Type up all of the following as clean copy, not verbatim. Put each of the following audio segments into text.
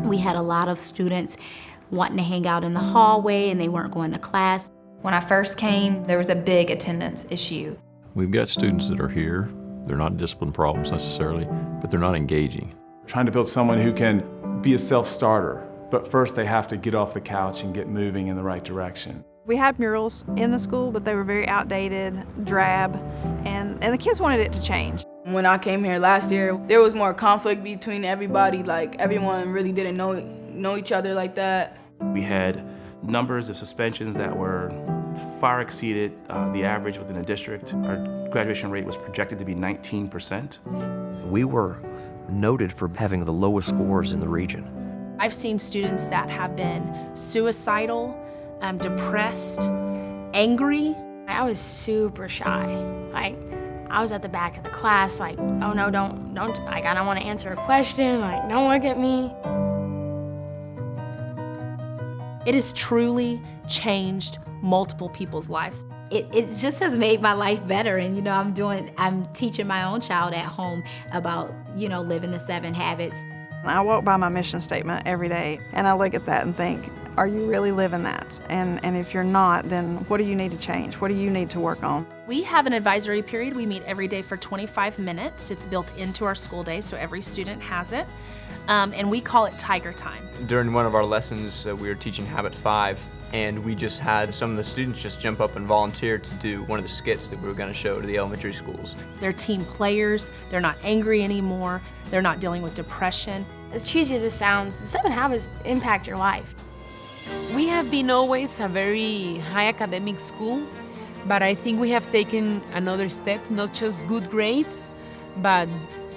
We had a lot of students wanting to hang out in the hallway and they weren't going to class. When I first came, there was a big attendance issue. We've got students that are here. They're not discipline problems necessarily, but they're not engaging. Trying to build someone who can be a self-starter, but first they have to get off the couch and get moving in the right direction. We had murals in the school, but they were very outdated, drab, and the kids wanted it to change. When I came here last year, there was more conflict between everybody. Like, everyone really didn't know each other like that. We had numbers of suspensions that were far exceeded the average within the district. Our graduation rate was projected to be 19%. We were noted for having the lowest scores in the region. I've seen students that have been suicidal, depressed, angry. I was super shy. Like, I was at the back of the class, like, oh no, don't, like, I don't want to answer a question, like, don't look at me. It has truly changed multiple people's lives. It just has made my life better, and you know, I'm teaching my own child at home about, you know, living the 7 habits. I walk by my mission statement every day, and I look at that and think, are you really living that? And if you're not, then what do you need to change? What do you need to work on? We have an advisory period. We meet every day for 25 minutes. It's built into our school day, so every student has it. And we call it Tiger Time. During one of our lessons, we were teaching Habit 5, and we just had some of the students just jump up and volunteer to do one of the skits that we were going to show to the elementary schools. They're team players. They're not angry anymore. They're not dealing with depression. As cheesy as it sounds, the 7 habits impact your life. We have been always a very high academic school, but I think we have taken another step, not just good grades, but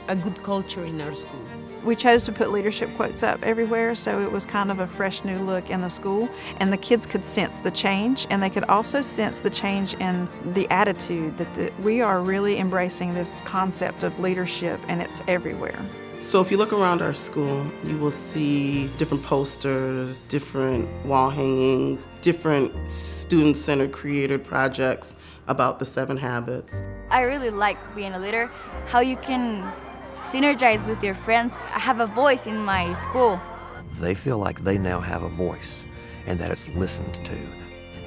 a good culture in our school. We chose to put leadership quotes up everywhere, so it was kind of a fresh new look in the school, and the kids could sense the change, and they could also sense the change in the attitude that we are really embracing this concept of leadership, and it's everywhere. So if you look around our school, you will see different posters, different wall hangings, different student-centered created projects about the 7 habits. I really like being a leader, how you can synergize with your friends. I have a voice in my school. They feel like they now have a voice and that it's listened to,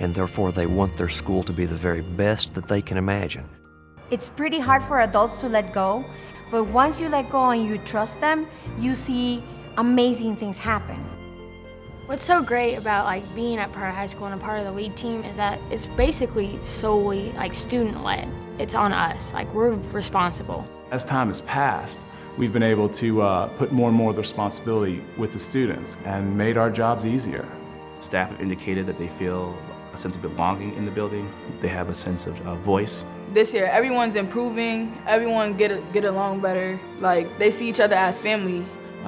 and therefore they want their school to be the very best that they can imagine. It's pretty hard for adults to let go, but once you let go and you trust them, you see amazing things happen. What's so great about like being at Pryor High School and a part of the lead team is that it's basically solely like student-led. It's on us, like we're responsible. As time has passed, we've been able to put more and more of the responsibility with the students and made our jobs easier. Staff have indicated that they feel a sense of belonging in the building. They have a sense of voice. This year, everyone's improving. Everyone get along better. Like, they see each other as family.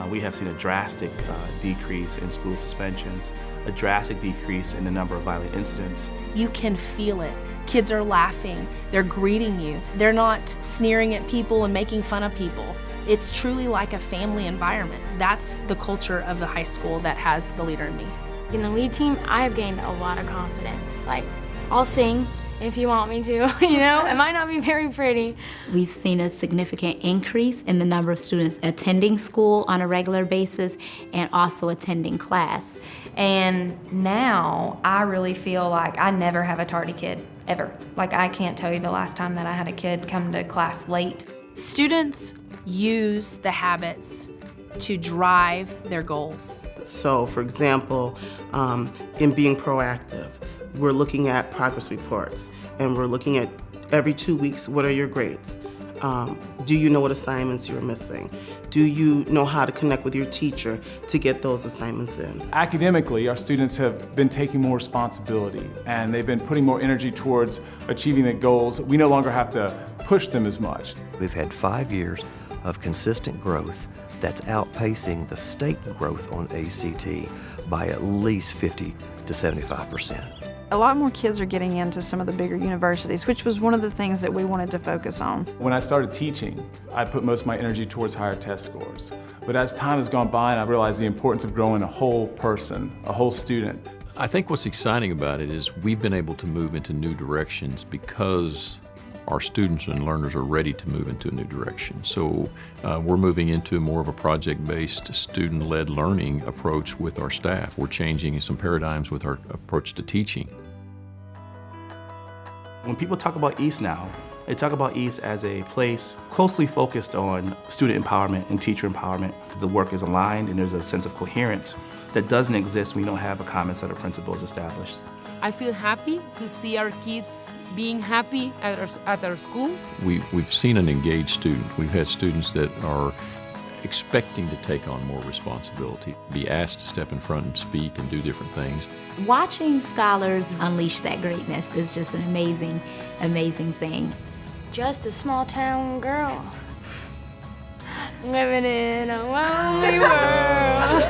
We have seen a drastic decrease in school suspensions, a drastic decrease in the number of violent incidents. You can feel it. Kids are laughing. They're greeting you. They're not sneering at people and making fun of people. It's truly like a family environment. That's the culture of the high school that has the leader in me. In the lead team, I have gained a lot of confidence. Like, I'll sing if you want me to, you know? It might not be very pretty. We've seen a significant increase in the number of students attending school on a regular basis and also attending class. And now I really feel like I never have a tardy kid, ever. Like, I can't tell you the last time that I had a kid come to class late. Students use the habits to drive their goals. So, for example, in being proactive, we're looking at progress reports, and we're looking at every 2 weeks, what are your grades? Do you know what assignments you're missing? Do you know how to connect with your teacher to get those assignments in? Academically, our students have been taking more responsibility, and they've been putting more energy towards achieving the goals. We no longer have to push them as much. We've had 5 years of consistent growth that's outpacing the state growth on ACT by at least 50 to 75%. A lot more kids are getting into some of the bigger universities, which was one of the things that we wanted to focus on. When I started teaching, I put most of my energy towards higher test scores. But as time has gone by, and I realized the importance of growing a whole person, a whole student. I think what's exciting about it is we've been able to move into new directions because our students and learners are ready to move into a new direction. So we're moving into more of a project-based, student-led learning approach with our staff. We're changing some paradigms with our approach to teaching. When people talk about East now, they talk about East as a place closely focused on student empowerment and teacher empowerment. The work is aligned and there's a sense of coherence that doesn't exist when we don't have a common set of principles established. I feel happy to see our kids being happy at our school. We've seen an engaged student. We've had students that are expecting to take on more responsibility, be asked to step in front and speak and do different things. Watching scholars unleash that greatness is just an amazing, amazing thing. Just a small town girl living in a lonely world.